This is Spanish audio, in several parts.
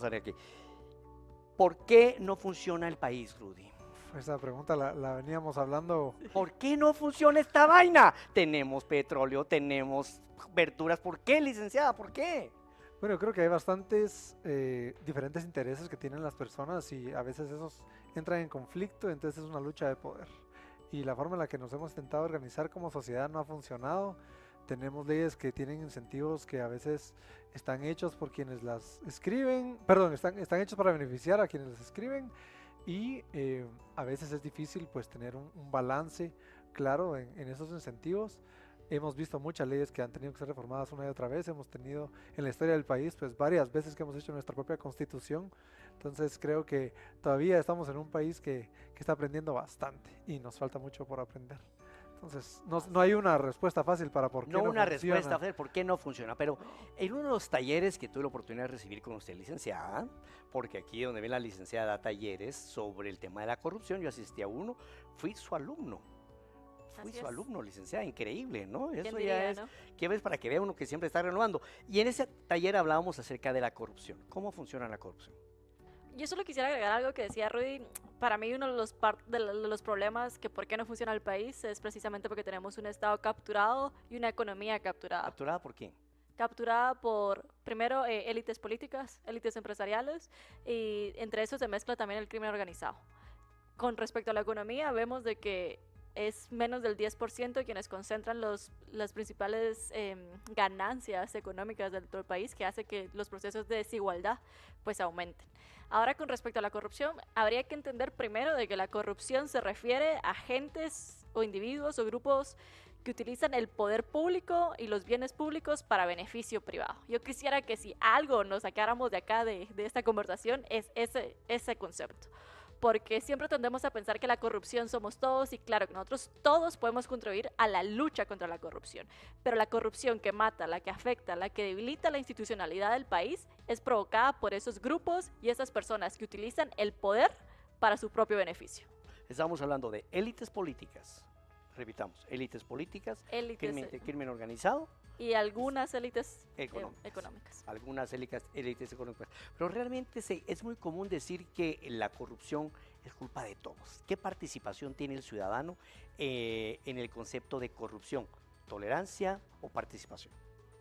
Aquí. ¿Por qué no funciona el país, Rudy? Esa pregunta la veníamos hablando. ¿Por qué no funciona esta vaina? Tenemos petróleo, tenemos verduras. ¿Por qué, licenciada? ¿Por qué? Bueno, creo que hay bastantes diferentes intereses que tienen las personas y a veces esos entran en conflicto, entonces es una lucha de poder. Y la forma en la que nos hemos intentado organizar como sociedad no ha funcionado. Tenemos leyes que tienen incentivos que a veces están hechos por quienes las escriben, perdón, están hechos para beneficiar a quienes las escriben y a veces es difícil pues tener un balance claro en esos incentivos. Hemos visto muchas leyes que han tenido que ser reformadas una y otra vez. Hemos tenido en la historia del país pues varias veces que hemos hecho nuestra propia constitución. Entonces creo que todavía estamos en un país que está aprendiendo bastante y nos falta mucho por aprender. Entonces no hay una respuesta fácil para por qué No no una funciona. respuesta, Fer, ¿por qué no funciona? Pero en uno de los talleres que tuve la oportunidad de recibir con usted, licenciada, porque aquí donde ve la licenciada da talleres sobre el tema de la corrupción, yo asistí a uno, fui su alumno. Fui Así su es. alumno, licenciada, increíble, ¿no? ¿Quién Eso diría, ya es, no? ¿qué ves? Para que vea uno que siempre está renovando. Y en ese taller hablábamos acerca de la corrupción. ¿Cómo funciona la corrupción? Yo solo quisiera agregar algo que decía Rudy. Para mí uno de los problemas que por qué no funciona el país es precisamente porque tenemos un Estado capturado y una economía capturada. ¿Capturada por quién? Capturada por, primero, élites políticas, élites empresariales, y entre eso se mezcla también el crimen organizado. Con respecto a la economía, vemos de que es menos del 10% quienes concentran las principales ganancias económicas dentro del país, que hace que los procesos de desigualdad pues aumenten. Ahora, con respecto a la corrupción, habría que entender primero de que la corrupción se refiere a agentes o individuos o grupos que utilizan el poder público y los bienes públicos para beneficio privado. Yo quisiera que si algo nos sacáramos de acá de esta conversación es ese concepto, porque siempre tendemos a pensar que la corrupción somos todos y claro que nosotros todos podemos contribuir a la lucha contra la corrupción, pero la corrupción que mata, la que afecta, la que debilita la institucionalidad del país es provocada por esos grupos y esas personas que utilizan el poder para su propio beneficio. Estamos hablando de élites políticas. Repitamos, élites políticas, Élites, crimen organizado, y algunas élites económicas. Algunas élites económicas. Pero realmente es muy común decir que la corrupción es culpa de todos. ¿Qué participación tiene el ciudadano en el concepto de corrupción? ¿Tolerancia o participación?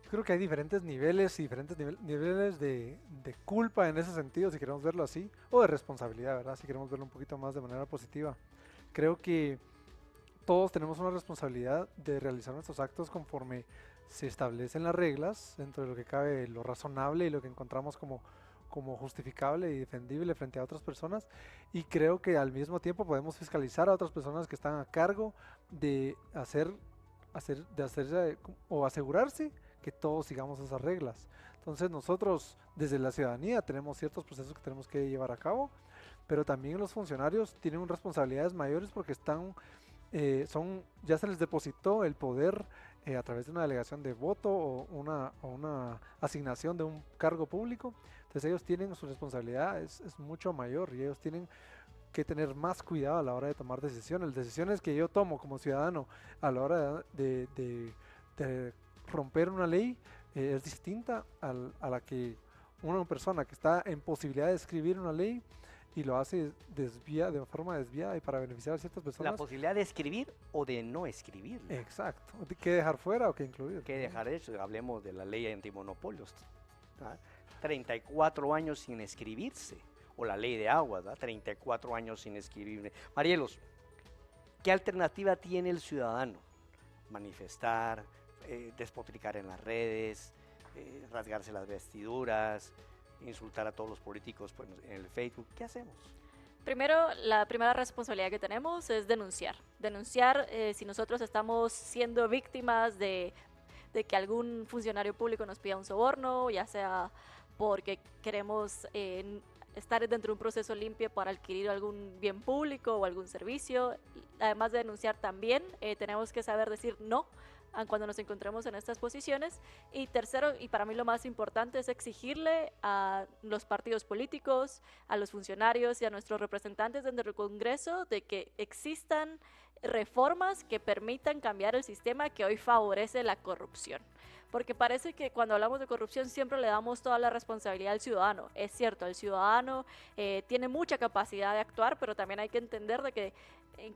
Yo creo que hay diferentes niveles y diferentes niveles de culpa en ese sentido, si queremos verlo así, o de responsabilidad, ¿verdad? Si queremos verlo un poquito más de manera positiva. Creo que todos tenemos una responsabilidad de realizar nuestros actos conforme se establecen las reglas, dentro de lo que cabe lo razonable y lo que encontramos como justificable y defendible frente a otras personas. Y creo que al mismo tiempo podemos fiscalizar a otras personas que están a cargo de hacerse o asegurarse que todos sigamos esas reglas. Entonces nosotros desde la ciudadanía tenemos ciertos procesos que tenemos que llevar a cabo, pero también los funcionarios tienen responsabilidades mayores porque ya se les depositó el poder a través de una delegación de voto o una asignación de un cargo público. Entonces ellos tienen su responsabilidad, es mucho mayor y ellos tienen que tener más cuidado a la hora de tomar decisiones. Decisiones que yo tomo como ciudadano a la hora de romper una ley es distinta a la que una persona que está en posibilidad de escribir una ley y lo hace de forma desviada y para beneficiar a ciertas personas. La posibilidad de escribir o de no escribir. Exacto. ¿Qué dejar fuera o qué incluir? ¿Qué dejar eso? Hablemos de la ley antimonopolios. 34 años sin escribirse. O la ley de aguas, 34 años sin escribirse. Marielos, ¿qué alternativa tiene el ciudadano? Manifestar, despotricar en las redes, rasgarse las vestiduras, insultar a todos los políticos en el Facebook. ¿Qué hacemos? Primero, la primera responsabilidad que tenemos es denunciar. Denunciar si nosotros estamos siendo víctimas de que algún funcionario público nos pida un soborno, ya sea porque queremos estar dentro de un proceso limpio para adquirir algún bien público o algún servicio. Además de denunciar también, tenemos que saber decir no cuando nos encontremos en estas posiciones. Y tercero, y para mí lo más importante, es exigirle a los partidos políticos, a los funcionarios y a nuestros representantes dentro del Congreso de que existan reformas que permitan cambiar el sistema que hoy favorece la corrupción. porque parece que cuando hablamos de corrupción siempre le damos toda la responsabilidad al ciudadano. Es cierto, el ciudadano tiene mucha capacidad de actuar, pero también hay que entender de que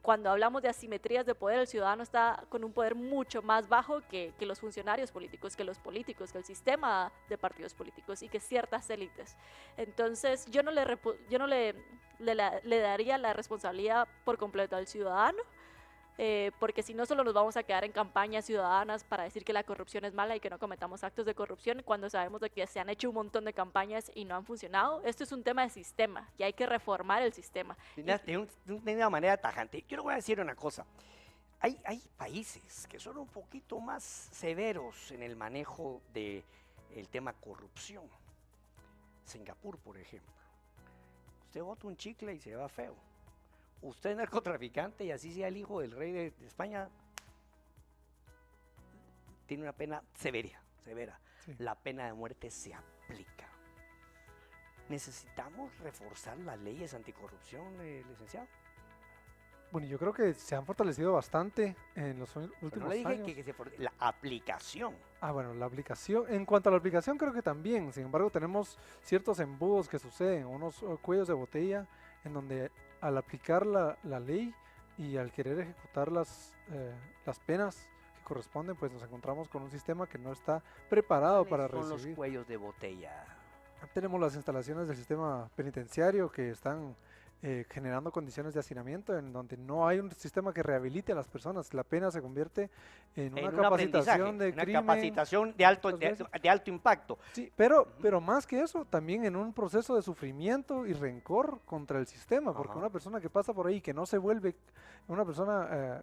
cuando hablamos de asimetrías de poder, el ciudadano está con un poder mucho más bajo que los funcionarios políticos, que los políticos, que el sistema de partidos políticos y que ciertas élites. Entonces, yo no le daría la responsabilidad por completo al ciudadano, porque si no solo nos vamos a quedar en campañas ciudadanas para decir que la corrupción es mala y que no cometamos actos de corrupción cuando sabemos de que se han hecho un montón de campañas y no han funcionado. Esto es un tema de sistema y hay que reformar el sistema. De una manera tajante. Yo le voy a decir una cosa. Hay países que son un poquito más severos en el manejo del tema corrupción. Singapur, por ejemplo. Usted bota un chicle y se va feo. Usted es narcotraficante y así sea el hijo del rey de España, tiene una pena severa. Sí. La pena de muerte se aplica. ¿Necesitamos reforzar las leyes anticorrupción, licenciado? Bueno, yo creo que se han fortalecido bastante en los últimos no le dije años. La aplicación. Bueno, la aplicación. En cuanto a la aplicación, creo que también. Sin embargo, tenemos ciertos embudos que suceden, unos cuellos de botella, en donde al aplicar la ley y al querer ejecutar las penas que corresponden, pues nos encontramos con un sistema que no está preparado para recibir. ¿Cuáles son los cuellos de botella? Tenemos las instalaciones del sistema penitenciario que están generando condiciones de hacinamiento en donde no hay un sistema que rehabilite a las personas. La pena se convierte en una capacitación de crimen. Una capacitación de alto impacto. Sí, pero más que eso, también en un proceso de sufrimiento y rencor contra el sistema, porque una persona que pasa por ahí que no se vuelve una persona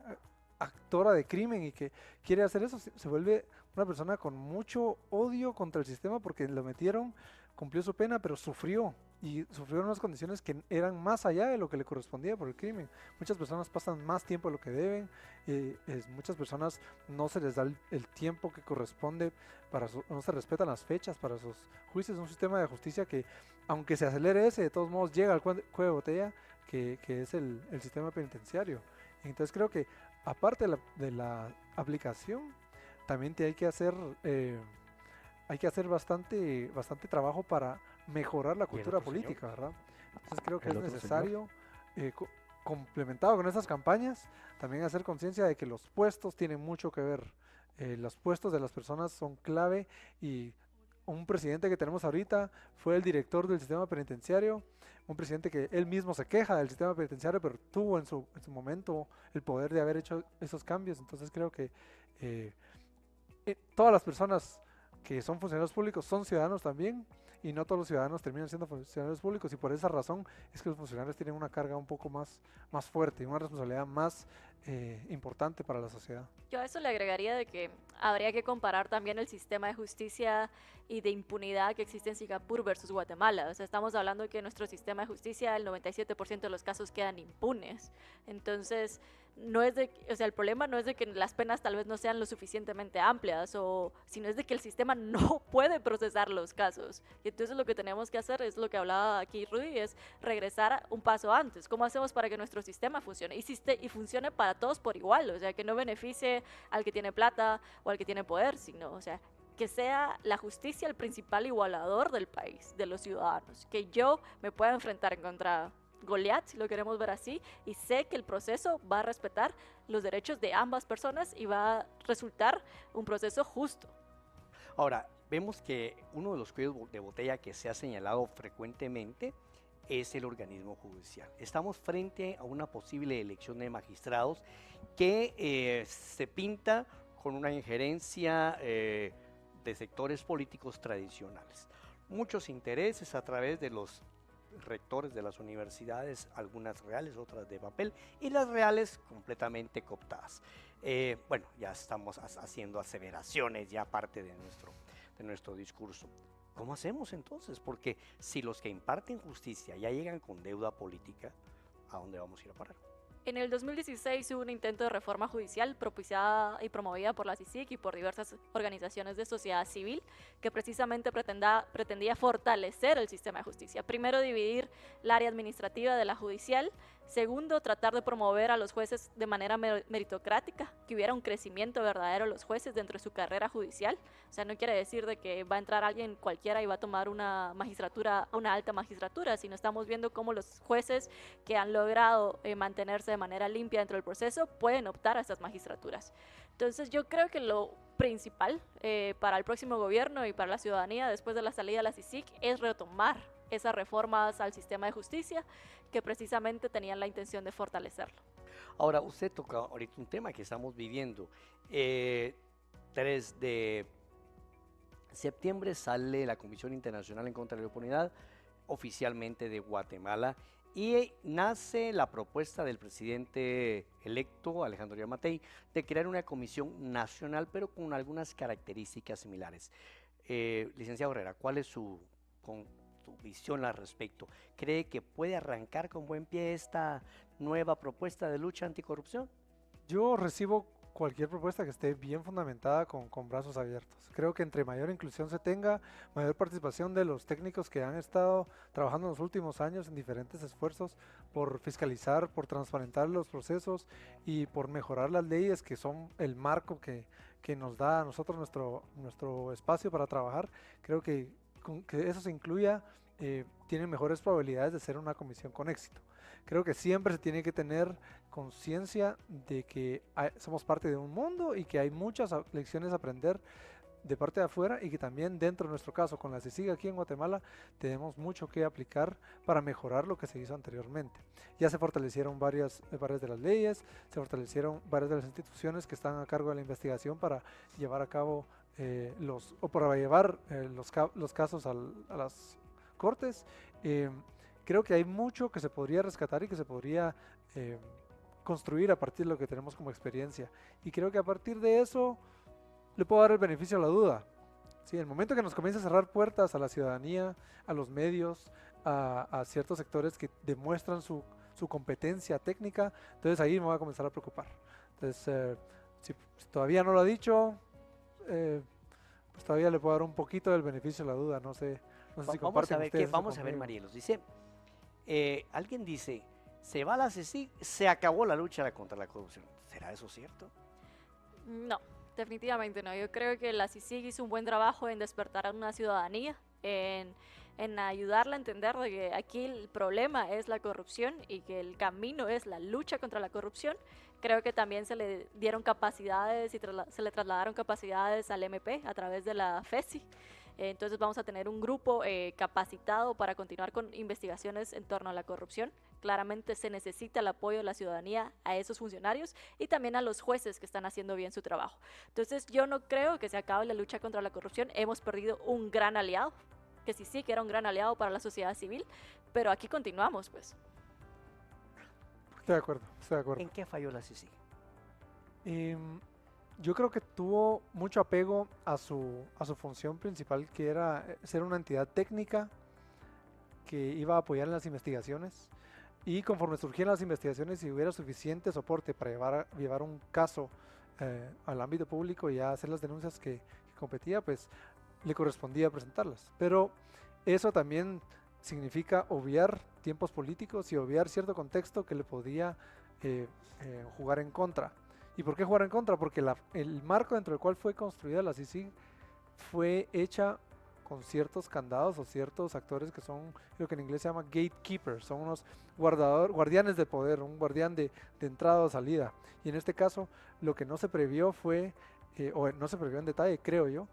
actora de crimen y que quiere hacer eso, se vuelve una persona con mucho odio contra el sistema porque lo metieron, cumplió su pena, pero sufrió en unas condiciones que eran más allá de lo que le correspondía por el crimen. Muchas personas pasan más tiempo de lo que deben, muchas personas no se les da el tiempo que corresponde, no se respetan las fechas para sus juicios. Es un sistema de justicia que, aunque se acelere de todos modos llega al cuello de botella que es el sistema penitenciario. Entonces creo que aparte de la aplicación, también hay que hacer bastante trabajo para mejorar la cultura política, ¿verdad? Entonces creo que es necesario, complementado con estas campañas, también hacer conciencia de que los puestos tienen mucho que ver. Los puestos de las personas son clave y un presidente que tenemos ahorita fue el director del sistema penitenciario, un presidente que él mismo se queja del sistema penitenciario, pero tuvo en su momento el poder de haber hecho esos cambios. Entonces creo que todas las personas que son funcionarios públicos son ciudadanos también, y no todos los ciudadanos terminan siendo funcionarios públicos, y por esa razón es que los funcionarios tienen una carga un poco más fuerte, una responsabilidad más importante para la sociedad. Yo a eso le agregaría de que habría que comparar también el sistema de justicia y de impunidad que existe en Singapur versus Guatemala. O sea, estamos hablando de que nuestro sistema de justicia, el 97% de los casos quedan impunes. Entonces, el problema no es de que las penas tal vez no sean lo suficientemente amplias, sino es de que el sistema no puede procesar los casos. Y entonces lo que tenemos que hacer es lo que hablaba aquí Rudy, es regresar un paso antes. ¿Cómo hacemos para que nuestro sistema funcione? Y funcione para todos por igual, o sea, que no beneficie al que tiene plata o al que tiene poder, sino, o sea, que sea la justicia el principal igualador del país, de los ciudadanos, que yo me pueda enfrentar contra Goliat, si lo queremos ver así, y sé que el proceso va a respetar los derechos de ambas personas y va a resultar un proceso justo. Ahora, vemos que uno de los cuellos de botella que se ha señalado frecuentemente es el organismo judicial. Estamos frente a una posible elección de magistrados que se pinta con una injerencia de sectores políticos tradicionales. Muchos intereses a través de los rectores de las universidades, algunas reales, otras de papel, y las reales completamente cooptadas. Bueno, ya estamos haciendo aseveraciones, ya parte de nuestro discurso. ¿Cómo hacemos entonces? Porque si los que imparten justicia ya llegan con deuda política, ¿a dónde vamos a ir a parar? En el 2016 hubo un intento de reforma judicial propiciada y promovida por la CICIG y por diversas organizaciones de sociedad civil que precisamente pretendía fortalecer el sistema de justicia. Primero, dividir el área administrativa de la judicial. Segundo, tratar de promover a los jueces de manera meritocrática, que hubiera un crecimiento verdadero de los jueces dentro de su carrera judicial. O sea, no quiere decir de que va a entrar alguien cualquiera y va a tomar una magistratura, una alta magistratura, sino estamos viendo cómo los jueces que han logrado mantenerse de manera limpia dentro del proceso pueden optar a estas magistraturas. Entonces yo creo que lo principal para el próximo gobierno y para la ciudadanía después de la salida de la CICIG es retomar esas reformas al sistema de justicia que precisamente tenían la intención de fortalecerlo. Ahora, usted toca ahorita un tema que estamos viviendo. 3 de septiembre sale la Comisión Internacional en contra de la Impunidad oficialmente de Guatemala y nace la propuesta del presidente electo Alejandro Yamatei de crear una comisión nacional pero con algunas características similares. Licenciado Herrera, ¿cuál es su visión al respecto? ¿Cree que puede arrancar con buen pie esta nueva propuesta de lucha anticorrupción? Yo recibo cualquier propuesta que esté bien fundamentada con brazos abiertos. Creo que entre mayor inclusión se tenga, mayor participación de los técnicos que han estado trabajando en los últimos años en diferentes esfuerzos por fiscalizar, por transparentar los procesos y por mejorar las leyes que son el marco que nos da a nosotros nuestro espacio para trabajar. Creo que con que eso se incluya, tienen mejores probabilidades de ser una comisión con éxito. Creo que siempre se tiene que tener conciencia de que somos parte de un mundo y que hay muchas lecciones a aprender de parte de afuera y que también dentro de nuestro caso con la CICIG aquí en Guatemala tenemos mucho que aplicar para mejorar lo que se hizo anteriormente. Ya se fortalecieron varias de las leyes, se fortalecieron varias de las instituciones que están a cargo de la investigación para llevar a cabo para llevar los casos a las cortes. Creo que hay mucho que se podría rescatar y que se podría construir a partir de lo que tenemos como experiencia. Y creo que a partir de eso le puedo dar el beneficio a la duda. Sí, el momento que nos comience a cerrar puertas a la ciudadanía, a los medios, a ciertos sectores que demuestran su competencia técnica, entonces ahí me voy a comenzar a preocupar. Entonces, si todavía no lo ha dicho, pues todavía le puedo dar un poquito del beneficio a la duda. No sé si comparten ustedes eso Vamos a ver, conmigo. Marielos. Dice, alguien dice, se va la CICIG, se acabó la lucha contra la corrupción. ¿Será eso cierto? No, definitivamente no. Yo creo que la CICIG hizo un buen trabajo en despertar a una ciudadanía, en ayudarla a entender de que aquí el problema es la corrupción y que el camino es la lucha contra la corrupción. Creo que también se le dieron capacidades y se le trasladaron capacidades al MP a través de la FESI. Entonces vamos a tener un grupo capacitado para continuar con investigaciones en torno a la corrupción. Claramente se necesita el apoyo de la ciudadanía a esos funcionarios y también a los jueces que están haciendo bien su trabajo. Entonces yo no creo que se acabe la lucha contra la corrupción. Hemos perdido un gran aliado, que sí que era un gran aliado para la sociedad civil, pero aquí continuamos pues. Estoy de acuerdo. ¿En qué falló la CICIG? Yo creo que tuvo mucho apego a su función principal, que era ser una entidad técnica que iba a apoyar en las investigaciones, y conforme surgieran las investigaciones y hubiera suficiente soporte para llevar un caso al ámbito público y a hacer las denuncias que competía, pues le correspondía presentarlas. Pero eso también significa obviar tiempos políticos y obviar cierto contexto que le podía jugar en contra. ¿Y por qué jugar en contra? Porque el marco dentro del cual fue construida la CICIG fue hecha con ciertos candados o ciertos actores que son lo que en inglés se llama gatekeepers, son unos guardianes de poder, un guardián de entrada o salida. Y en este caso lo que no se previó fue, o no se previó en detalle, creo yo,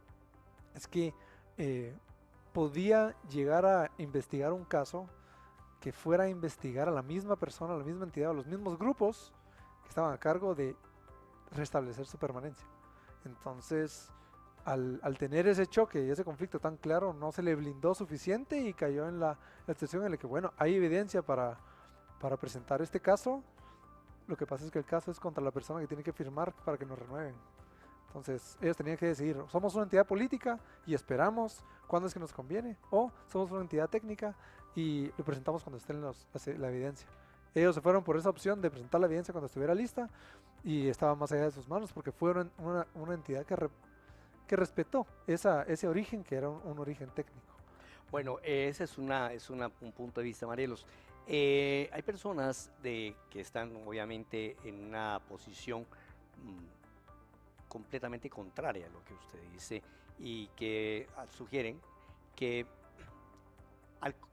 es que podía llegar a investigar un caso que fuera a investigar a la misma persona, a la misma entidad, a los mismos grupos que estaban a cargo de restablecer su permanencia. Entonces, al tener ese choque y ese conflicto tan claro, no se le blindó suficiente y cayó en la situación en la que, bueno, hay evidencia para presentar este caso. Lo que pasa es que el caso es contra la persona que tiene que firmar para que nos renueven. Entonces, ellos tenían que decidir, somos una entidad política y esperamos cuando es que nos conviene, o somos una entidad técnica y lo presentamos cuando esté la evidencia. Ellos se fueron por esa opción de presentar la evidencia cuando estuviera lista y estaba más allá de sus manos porque fueron una entidad que respetó ese origen que era un origen técnico. Bueno, ese es un punto de vista, Marielos. Hay personas que están obviamente en una posición completamente contraria a lo que usted dice y que sugieren que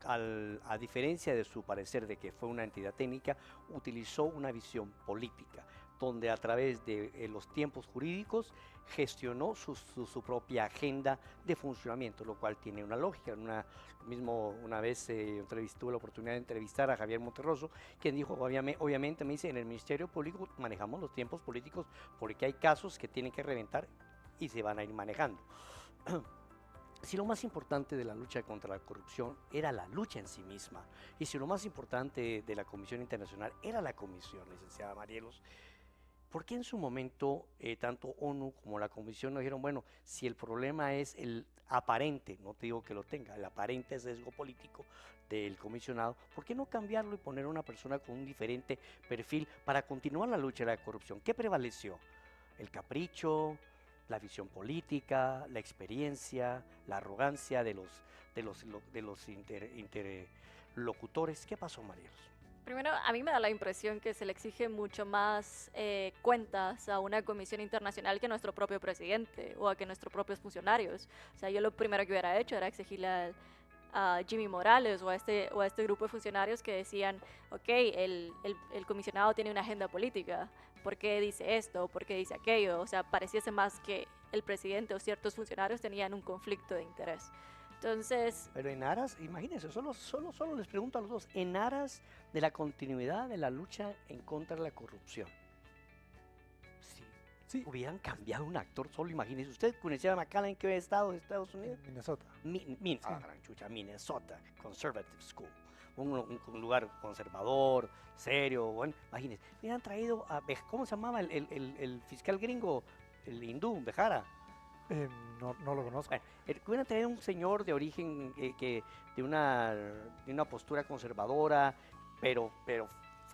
a diferencia de su parecer de que fue una entidad técnica, utilizó una visión política, donde a través de los tiempos jurídicos gestionó su propia agenda de funcionamiento, lo cual tiene una lógica. Una vez tuve la oportunidad de entrevistar a Javier Monterroso, quien dijo, obviamente me dice, en el Ministerio Público manejamos los tiempos políticos porque hay casos que tienen que reventar y se van a ir manejando. Si lo más importante de la lucha contra la corrupción era la lucha en sí misma, y si lo más importante de la Comisión Internacional era la Comisión, licenciada Marielos, ¿por qué en su momento tanto ONU como la Comisión nos dijeron, bueno, si el problema es el aparente, no te digo que lo tenga, el aparente sesgo político del comisionado, ¿por qué no cambiarlo y poner a una persona con un diferente perfil para continuar la lucha de la corrupción? ¿Qué prevaleció? ¿El capricho, la visión política, la experiencia, la arrogancia de los interlocutores? ¿Qué pasó, Marielos? Primero, a mí me da la impresión que se le exige mucho más cuentas a una comisión internacional que a nuestro propio presidente o a que nuestros propios funcionarios. O sea, yo lo primero que hubiera hecho era exigirle a Jimmy Morales o a este grupo de funcionarios que decían, ok, el comisionado tiene una agenda política, ¿por qué dice esto? ¿Por qué dice aquello? O sea, pareciese más que el presidente o ciertos funcionarios tenían un conflicto de interés. Entonces... Pero en aras, imagínense, solo les pregunto a los dos, en aras de la continuidad de la lucha en contra de la corrupción. Si hubieran cambiado un actor, solo imagínense, usted conocía McAllen, ¿en qué estado de Estados Unidos? Minnesota. Minnesota Conservative School. Un lugar conservador, serio, bueno, imagínense. Hubieran traído a, ¿cómo se llamaba el fiscal gringo? El hindú, Bejara. No lo conozco. Bueno, hubieran traído un señor de origen de una postura conservadora, pero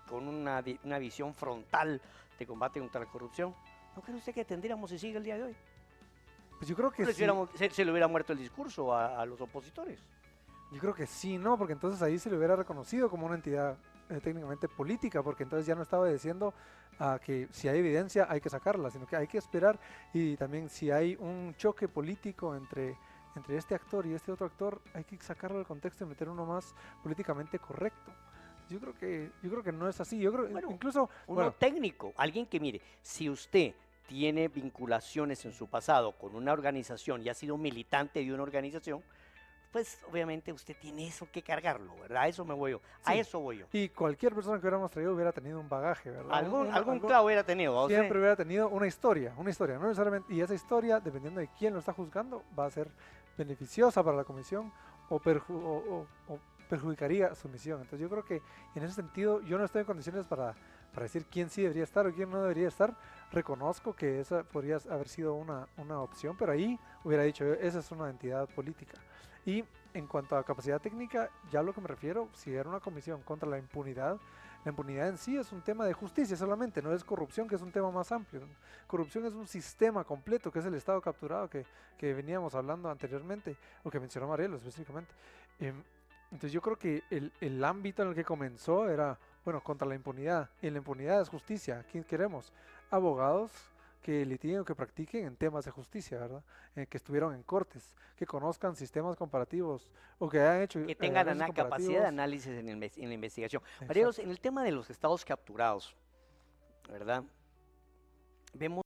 con una visión frontal de combate contra la corrupción. ¿No cree usted que tendríamos si sigue el día de hoy? Pues yo creo que sí. Se le hubiera muerto el discurso a los opositores. Yo creo que sí, ¿no? Porque entonces ahí se le hubiera reconocido como una entidad técnicamente política, porque entonces ya no estaba diciendo que si hay evidencia hay que sacarla, sino que hay que esperar, y también si hay un choque político entre este actor y este otro actor, hay que sacarlo del contexto y meter uno más políticamente correcto. Yo creo que no es así. Yo creo incluso uno técnico, alguien que mire, si usted tiene vinculaciones en su pasado con una organización y ha sido militante de una organización, pues obviamente usted tiene eso que cargarlo, ¿verdad? A eso me voy yo, a eso voy yo. Y cualquier persona que hubiéramos traído hubiera tenido un bagaje, ¿verdad? Algún clavo hubiera tenido. Siempre hubiera tenido una historia, no necesariamente, y esa historia, dependiendo de quién lo está juzgando, va a ser beneficiosa para la comisión o perjudicaría su misión. Entonces yo creo que en ese sentido yo no estoy en condiciones para decir quién sí debería estar o quién no debería estar. Reconozco que esa podría haber sido una opción, pero ahí hubiera dicho, esa es una entidad política. Y en cuanto a capacidad técnica, ya a lo que me refiero, si era una comisión contra la impunidad en sí es un tema de justicia solamente, no es corrupción, que es un tema más amplio. Corrupción es un sistema completo, que es el Estado capturado que veníamos hablando anteriormente, o que mencionó Marielo específicamente. Entonces yo creo que el ámbito en el que comenzó era, bueno, contra la impunidad. Y la impunidad es justicia. ¿Quién queremos? Abogados que litiguen o que practiquen en temas de justicia, ¿verdad? Que estuvieron en cortes, que conozcan sistemas comparativos o que hayan hecho... Que tengan capacidad de análisis en la investigación. Marielos, en el tema de los estados capturados, ¿verdad? Vemos